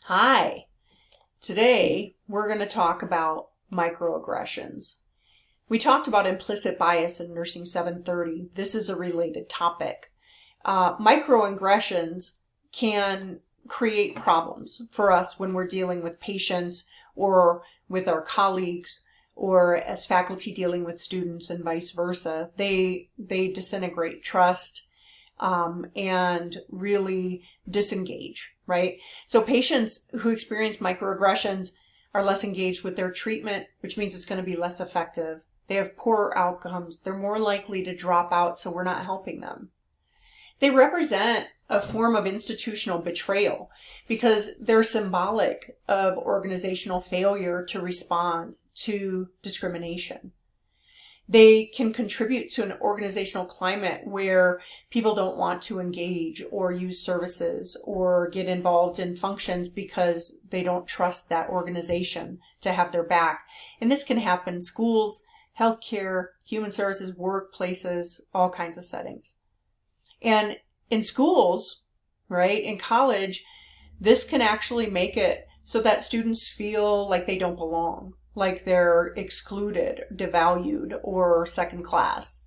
Hi. Today we're going to talk about microaggressions. We talked about implicit bias in Nursing 730. This is a related topic. Microaggressions can create problems for us when we're dealing with patients or with our colleagues or as faculty dealing with students and vice versa. They disintegrate trust and really disengage, right? So patients who experience microaggressions are less engaged with their treatment, which means it's going to be less effective. They have poorer outcomes. They're more likely to drop out, so we're not helping them. They represent a form of institutional betrayal because they're symbolic of organizational failure to respond to discrimination. They can contribute to an organizational climate where people don't want to engage or use services or get involved in functions because they don't trust that organization to have their back. And this can happen in schools, healthcare, human services, workplaces, all kinds of settings. And in schools, right, in college, this can actually make it so that students feel like they don't belong, like they're excluded, devalued, or second class.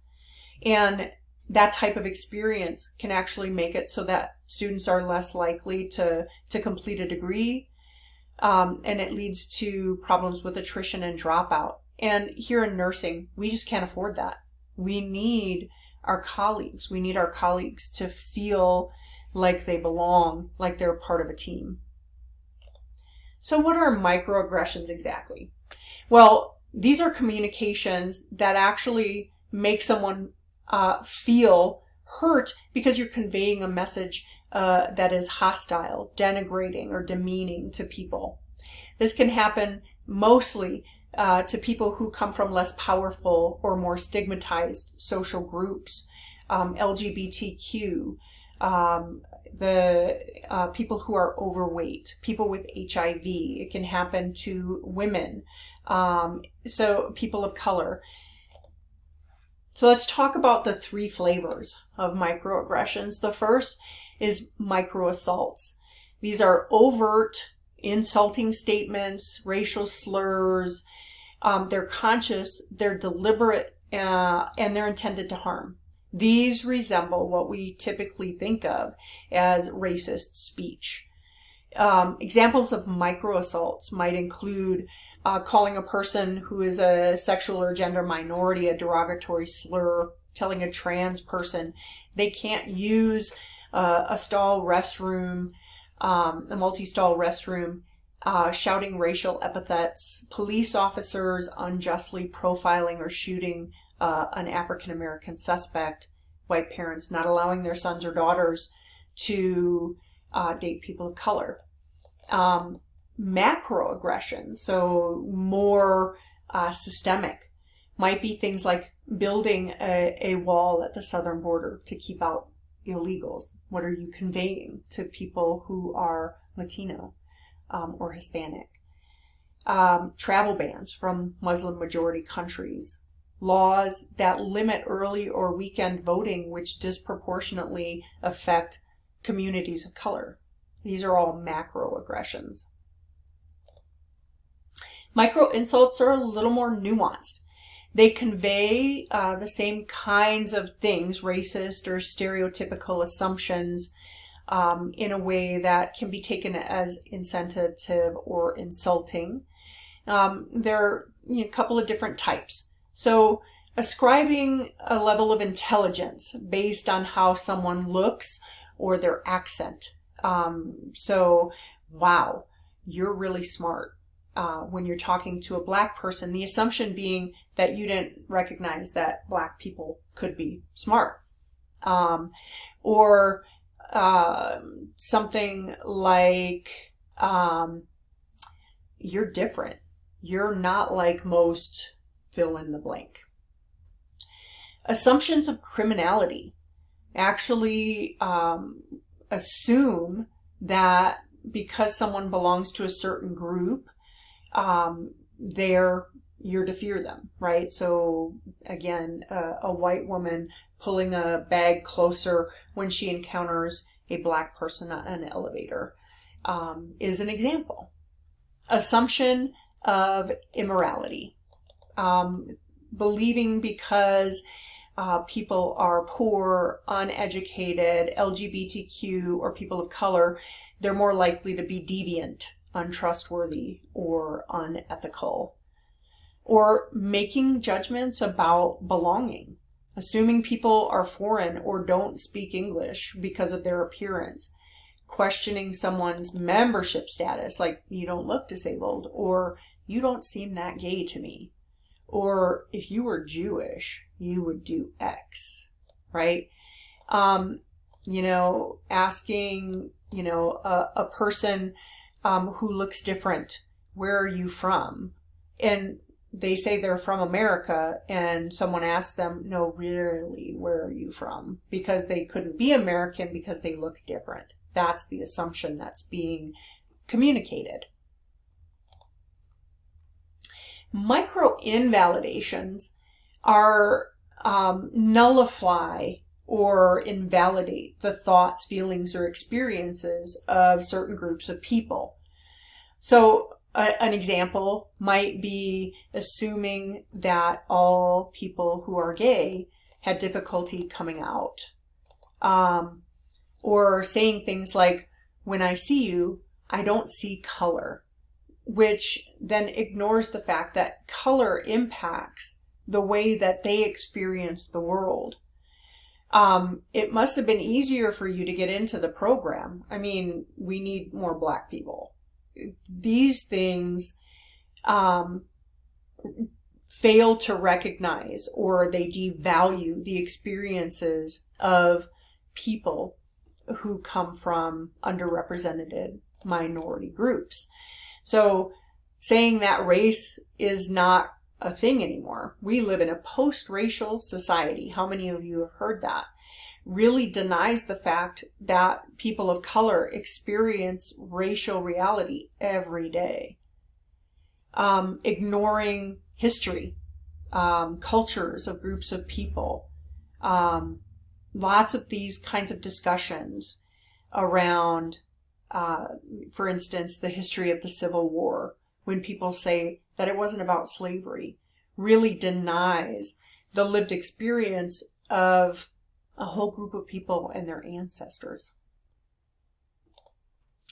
And that type of experience can actually make it so that students are less likely to complete a degree, and it leads to problems with attrition and dropout. And here in nursing, we just can't afford that. We need our colleagues to feel like they belong, like they're part of a team. So what are microaggressions exactly? Well, these are communications that actually make someone feel hurt because you're conveying a message that is hostile, denigrating, or demeaning to people. This can happen mostly to people who come from less powerful or more stigmatized social groups, LGBTQ, the people who are overweight, people with HIV. It can happen to women, so people of color. So let's talk about the three flavors of microaggressions. The first is microassaults. These are overt, insulting statements, racial slurs. They're conscious, they're deliberate, and they're intended to harm. These resemble what we typically think of as racist speech. Examples of microassaults might include calling a person who is a sexual or gender minority a derogatory slur, telling a trans person they can't use a stall restroom, a multi-stall restroom, shouting racial epithets, police officers unjustly profiling or shooting an African-American suspect, white parents not allowing their sons or daughters to date people of color. Macroaggressions, so more systemic, might be things like building a wall at the southern border to keep out illegals. What are you conveying to people who are Latino or Hispanic? Travel bans from Muslim majority countries. Laws that limit early or weekend voting, which disproportionately affect communities of color. These are all macroaggressions. Micro insults are a little more nuanced. They convey the same kinds of things, racist or stereotypical assumptions, in a way that can be taken as insensitive or insulting. There are a couple of different types. So ascribing a level of intelligence based on how someone looks or their accent. So, wow, you're really smart. When you're talking to a black person, the assumption being that you didn't recognize that black people could be smart. Or something like, you're different. You're not like most fill in the blank. Assumptions of criminality actually assume that because someone belongs to a certain group, you're to fear them, right? So again, a white woman pulling a bag closer when she encounters a black person on an elevator. is an example. Assumption of immorality. Believing because people are poor, uneducated, LGBTQ, or people of color, they're more likely to be deviant, untrustworthy, or unethical. Or making judgments about belonging. Assuming people are foreign or don't speak English because of their appearance. Questioning someone's membership status, like you don't look disabled, or you don't seem that gay to me, or if you were Jewish, you would do X, right? Asking, a person who looks different, where are you from? And they say they're from America, and someone asks them, no, really, where are you from? Because they couldn't be American because they look different. That's the assumption that's being communicated. Micro-invalidations are nullify or invalidate the thoughts, feelings, or experiences of certain groups of people. So an example might be assuming that all people who are gay had difficulty coming out. Or saying things like, when I see you, I don't see color, which then ignores the fact that color impacts the way that they experience the world. It must have been easier for you to get into the program. I mean, we need more Black people. These things fail to recognize, or they devalue the experiences of people who come from underrepresented minority groups. So saying that race is not a thing anymore. We live in a post-racial society. How many of you have heard that? Really denies the fact that people of color experience racial reality every day. Ignoring history, cultures of groups of people. Lots of these kinds of discussions around, for instance, the history of the Civil War, when people say that it wasn't about slavery, really denies the lived experience of a whole group of people and their ancestors.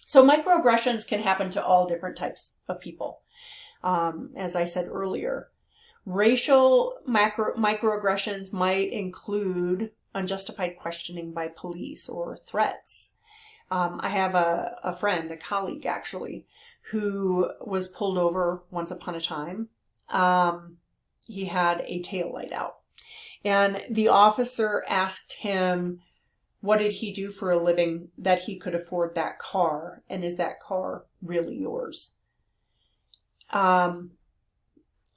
So microaggressions can happen to all different types of people. As I said earlier, racial microaggressions might include unjustified questioning by police or threats. I have a friend, a colleague actually, who was pulled over once upon a time. He had a taillight out. And the officer asked him, what did he do for a living that he could afford that car? And is that car really yours?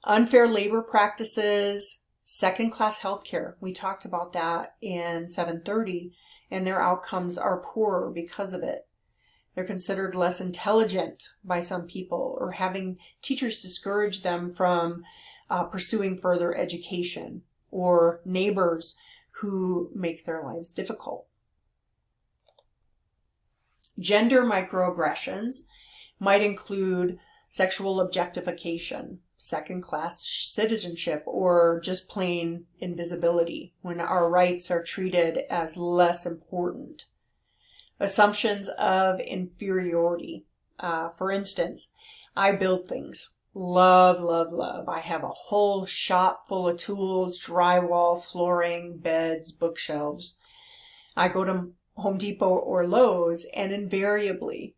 Unfair labor practices, second-class healthcare. We talked about that in 730, and their outcomes are poorer because of it. They're considered less intelligent by some people, or having teachers discourage them from pursuing further education, or neighbors who make their lives difficult. Gender microaggressions might include sexual objectification, second-class citizenship, or just plain invisibility, when our rights are treated as less important. Assumptions of inferiority. For instance, I build things. Love, love, love. I have a whole shop full of tools, drywall, flooring, beds, bookshelves. I go to Home Depot or Lowe's, and invariably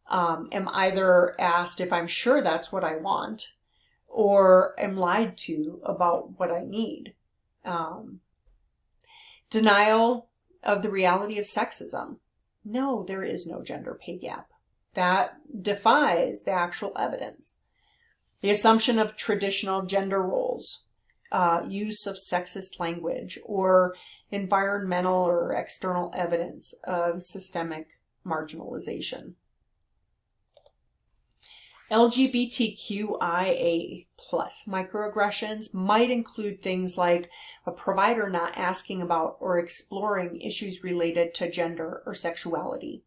am either asked if I'm sure that's what I want, or am lied to about what I need. Denial of the reality of sexism. No, there is no gender pay gap. That defies the actual evidence. The assumption of traditional gender roles, use of sexist language, or environmental or external evidence of systemic marginalization. LGBTQIA+ microaggressions might include things like a provider not asking about or exploring issues related to gender or sexuality,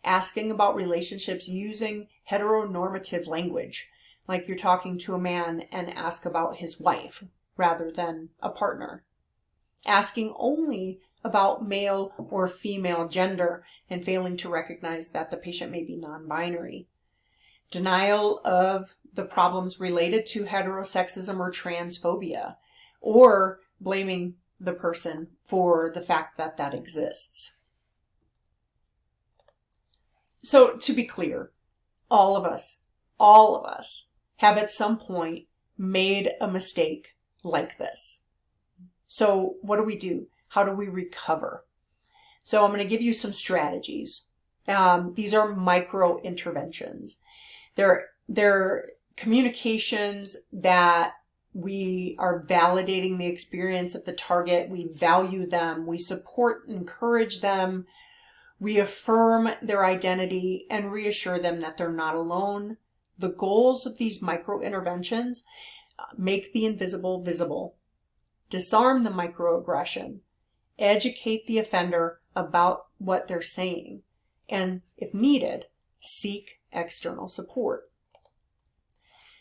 asking about relationships using heteronormative language, like you're talking to a man and ask about his wife rather than a partner. Asking only about male or female gender and failing to recognize that the patient may be non-binary. Denial of the problems related to heterosexism or transphobia, or blaming the person for the fact that that exists. So to be clear, all of us have at some point made a mistake like this. So what do? How do we recover? So I'm going to give you some strategies. These are micro interventions. They're communications that we are validating the experience of the target. We value them. We support and encourage them. We affirm their identity and reassure them that they're not alone. The goals of these micro interventions: make the invisible visible, disarm the microaggression, educate the offender about what they're saying, and if needed, seek external support.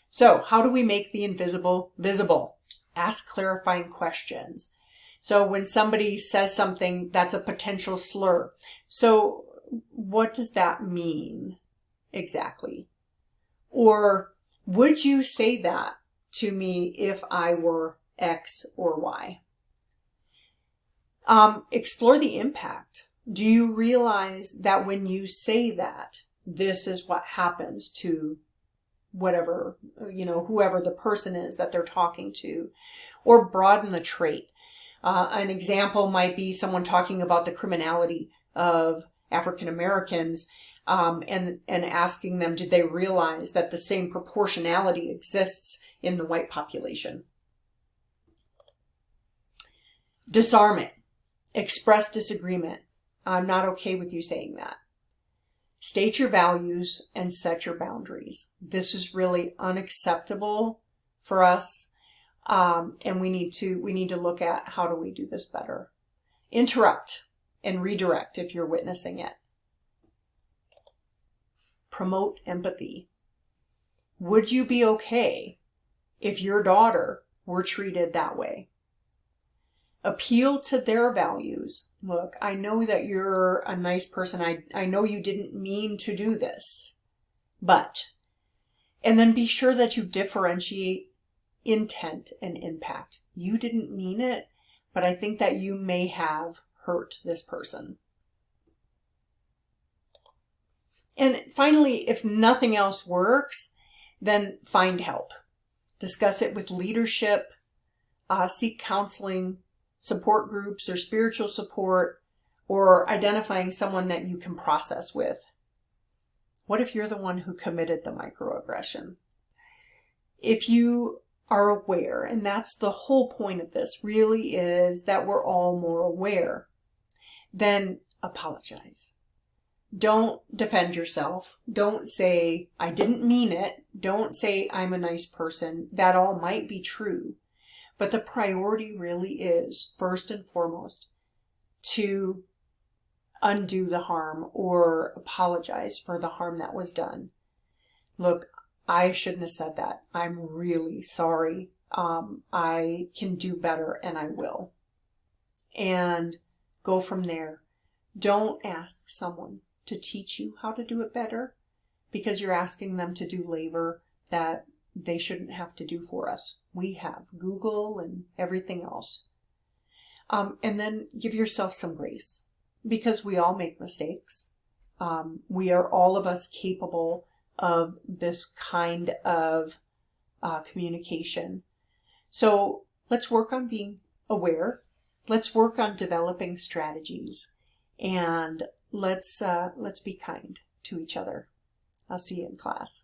So how do we make the invisible visible? Ask clarifying questions. So when somebody says something that's a potential slur, so what does that mean exactly? Or would you say that to me if I were X or Y? Explore the impact. Do you realize that when you say that, this is what happens to whatever, whoever the person is that they're talking to? Or broaden the trait. An example might be someone talking about the criminality of African Americans, and asking them, did they realize that the same proportionality exists in the white population? Disarm it. Express disagreement. I'm not okay with you saying that. State your values and set your boundaries. This is really unacceptable for us, and we need to look at how do we do this better. Interrupt and redirect if you're witnessing it. Promote empathy. Would you be okay if your daughter were treated that way? Appeal to their values. Look, I know that you're a nice person. I know you didn't mean to do this, but, and then be sure that you differentiate intent and impact. You didn't mean it, but I think that you may have hurt this person. And finally, if nothing else works, then find help. Discuss it with leadership, seek counseling, support groups or spiritual support, or identifying someone that you can process with. What if you're the one who committed the microaggression? If you are aware, and that's the whole point of this, really is that we're all more aware, then apologize. Don't defend yourself. Don't say, I didn't mean it. Don't say, I'm a nice person. That all might be true. But the priority really is, first and foremost, to undo the harm or apologize for the harm that was done. Look, I shouldn't have said that. I'm really sorry. I can do better, and I will. And go from there. Don't ask someone to teach you how to do it better, because you're asking them to do labor that they shouldn't have to do for us. We have Google and everything else. And then give yourself some grace, because we all make mistakes. We are all of us capable of this kind of communication. So let's work on being aware. Let's work on developing strategies, and let's be kind to each other. I'll see you in class.